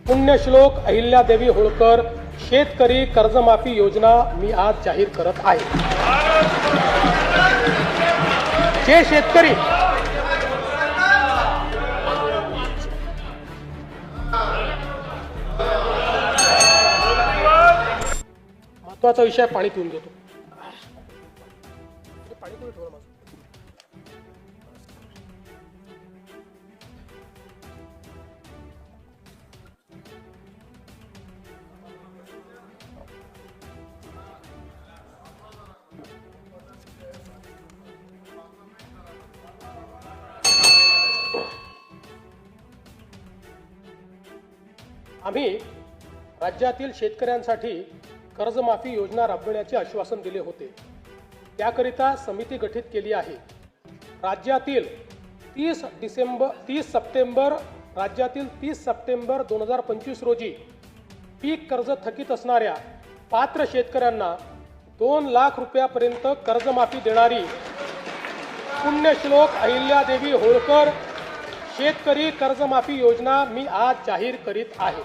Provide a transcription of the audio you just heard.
पुण्यश्लोक अहिल्यादेवी होळकर शेतकरी कर्जमाफी योजना मी आज जाहीर करत आहे। जे शेतकरी महत्वाचा विषय पाणी पिऊन घेतो। पाणी कुठे ठेवलं माझं? आम्ही राज्यातील शेतकऱ्यांसाठी कर्जमाफी योजना राबविण्याचे आश्वासन दिले होते। त्याकरिता समिती गठीत केली आहे। राज्यातील 30 सप्टेंबर 2025 रोजी पीक कर्ज थकीत असणाऱ्या पात्र शेतकऱ्यांना 2 लाख रुपयापर्यंत कर्जमाफी देणारी पुण्यश्लोक अहिल्यादेवी होळकर शेतकरी कर्जमाफी योजना मी आज जाहीर करीत आहे।